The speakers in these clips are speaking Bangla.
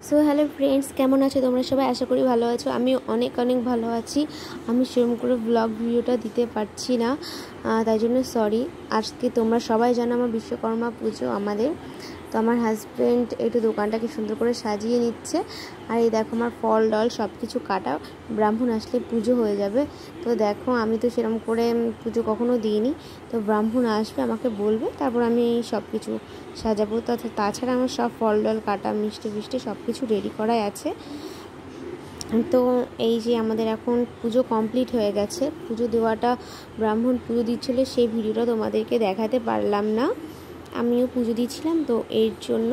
সো হ্যালো ফ্রেন্ডস, কেমন আছো তোমরা সবাই? আশা করি ভালো আছো। আমি অনেক ভালো আছি। আমি সেরকম করে ব্লগ ভিডিওটা দিতে পারছি না, তাই জন্য সরি। আজকে তোমরা সবাই জানো আমার বিশ্বকর্মা পুজো আমাদের। তো আমার হাজব্যান্ড একটু দোকানটাকে সুন্দর করে সাজিয়ে নিচ্ছে। আর এই দেখো আমার ফল ডল সব কিছু কাটা, ব্রাহ্মণ আসলে পুজো হয়ে যাবে। তো দেখো আমি তো সেরকম করে পুজো কখনো দিইনি, তো ব্রাহ্মণ আসবে আমাকে বলবে, তারপর আমি সব কিছু সাজাবো। তাছাড়া আমার সব ফল ডল কাটা, মিষ্টি ফিষ্টি সব কিছু রেডি করাই আছে। তো এই যে আমাদের এখন পুজো কমপ্লিট হয়ে গেছে। পুজো দেওয়াটা, ব্রাহ্মণ পুজো দিচ্ছিলো, সেই ভিডিওটা তোমাদেরকে দেখাতে পারলাম না। আমিও পুজো দিচ্ছিলাম তো এর জন্য।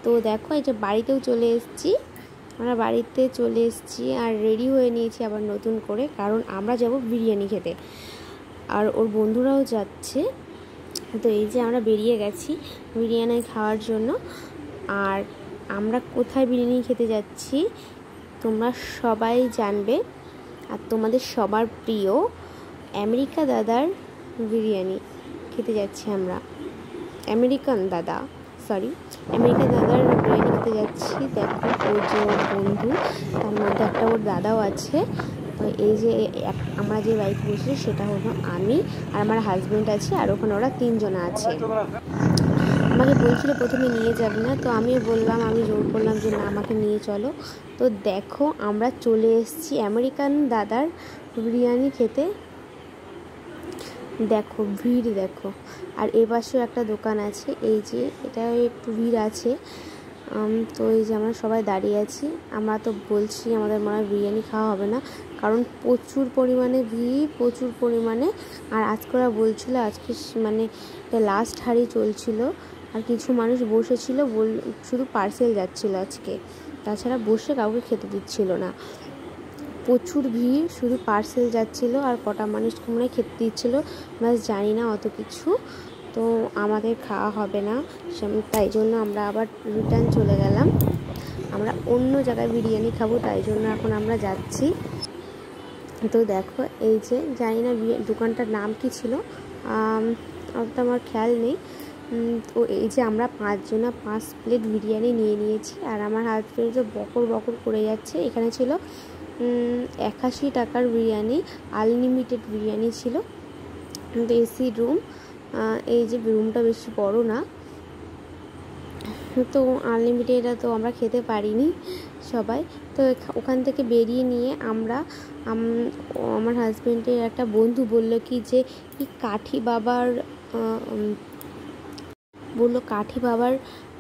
তো দেখো এই যে বাড়িতেও চলে এসেছি, আমরা বাড়িতে চলে এসেছি আর রেডি হয়ে নিয়েছি আবার নতুন করে, কারণ আমরা যাব বিরিয়ানি খেতে আর ওর বন্ধুরাও যাচ্ছে। তো এই যে আমরা বেরিয়ে গেছি বিরিয়ানি খাওয়ার জন্য। আর আমরা কোথায় বিরিয়ানি খেতে যাচ্ছি তোমরা সবাই জানবে। আর তোমাদের সবার প্রিয় আমেরিকা দাদার বিরিয়ানি খেতে যাচ্ছি আমরা। আমেরিকা দাদার বিরিয়ানি খেতে যাচ্ছি। দেখো ওই যে ওর বন্ধু, তার মধ্যে একটা ওর দাদাও আছে। তো এই যে আমরা যে বাইকে বসেছি সেটা হলো আমি আর আমার হাজব্যান্ড আছে, আর ওখানে ওরা 3 জন আছে। আমাকে বলছিল প্রথমে নিয়ে যাবে না, তো আমিও বললাম, আমি জোর করলাম যে না আমাকে নিয়ে চলো। তো দেখো আমরা চলে এসেছি আমেরিকান দাদার বিরিয়ানি খেতে। দেখো ভিড় দেখো, আর এ পাশেও একটা দোকান আছে। এই যে এটা একটু ভিড় আছে। তো এই যে আমরা সবাই দাঁড়িয়ে আছি। আমরা তো বলছি আমাদের মনে হয় বিরিয়ানি খাওয়া হবে না, কারণ প্রচুর পরিমাণে ভিড়, প্রচুর পরিমাণে। আর আজকে ওরা বলছিল আজকে মানে লাস্ট হাঁড়ি চলছিল, আর কিছু মানুষ বসেছিল, শুধু পার্সেল যাচ্ছিল আজকে, তাছাড়া বসে কাউকে খেতে দিচ্ছিল না। প্রচুর ভিড়, শুধু পার্সেল যাচ্ছিলো আর কটা মানুষকে মনে হয় খেতে দিচ্ছিলো, ব্যাস জানি না অত কিছু। তো আমাদের খাওয়া হবে না, তাই জন্য আমরা আবার রিটার্ন চলে গেলাম। আমরা অন্য জায়গায় বিরিয়ানি খাবো, তাই জন্য এখন আমরা যাচ্ছি। তো দেখো এই যে জানি না দোকানটার নাম কি ছিল, অত আমার খেয়াল নেই। তো এই যে আমরা 5 জনা 5 প্লেট বিরিয়ানি নিয়ে নিয়েছি, আর আমার হাজব্যান্ড যে বকর করে যাচ্ছে। এখানে ছিল 81 টাকার বিরিয়ানি, আনলিমিটেড বিরিয়ানি ছিল। কিন্তু এসি রুম, এই যে রুমটা বেশি বড় না, তো আনলিমিটেড তো আমরা খেতে পারিনি সবাই। তো ওখান থেকে বেরিয়ে নিয়ে আমরা, আমার হাজব্যান্ডের একটা বন্ধু বলল কি যে কাঠি বাবার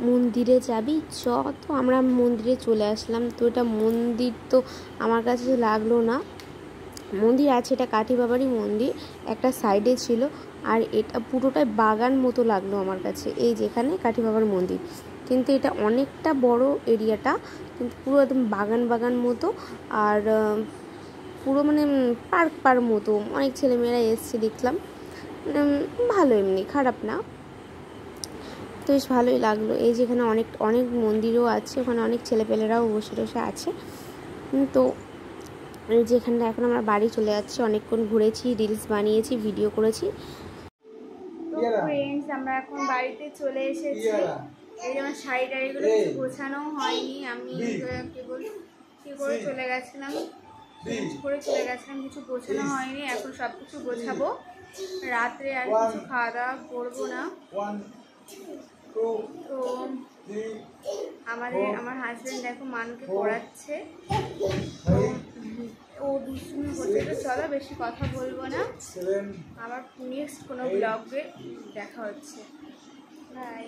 মন্দিরে যাবি চ। তো আমরা মন্দিরে চলে আসলাম। তো এটা মন্দির তো আমার কাছে লাগলো না, মন্দির আছে, এটা কাঠি বাবারই মন্দির, একটা সাইডে ছিল। আর এটা পুরোটাই বাগান মতো লাগলো আমার কাছে, এই যেখানে কাঠি বাবার মন্দির, কিন্তু এটা অনেকটা বড় এরিয়াটা, কিন্তু পুরো একদম বাগান মতো। আর পুরো মানে পার্ক মতো, অনেক ছেলেমেয়েরা এসছে দেখলাম, ভালো, এমনি খারাপ না। তো বেশ ভালোই লাগলো। এই যেখানে অনেক মন্দিরও আছে, ওখানে অনেক ছেলেপেলেরাও বসে আছে। তো এই যেখানটা এখন আমরা বাড়ি চলে যাচ্ছি, অনেকক্ষণ ঘুরেছি, রিলস বানিয়েছি, ভিডিও করেছি। তো ফ্রেন্ডস আমরা এখন বাড়িতে চলে এসেছি। এই যেমন শাড়ি টাড়িগুলো কিছু গোছানো হয়নি, আমি কি করে চলে গেছিলাম, কিছু গোছানো হয়নি। এখন সব কিছু গোছাবো, রাত্রে আর কিছু খাওয়া দাওয়া করবো না। তো আমার হাজব্যান্ড দেখো মানুকে পড়াচ্ছে, ও দুষ্টুমি করছে। তো চলো বেশি কথা বলবো না, আবার নেক্সট কোনো ব্লগে দেখা হচ্ছে। বাই।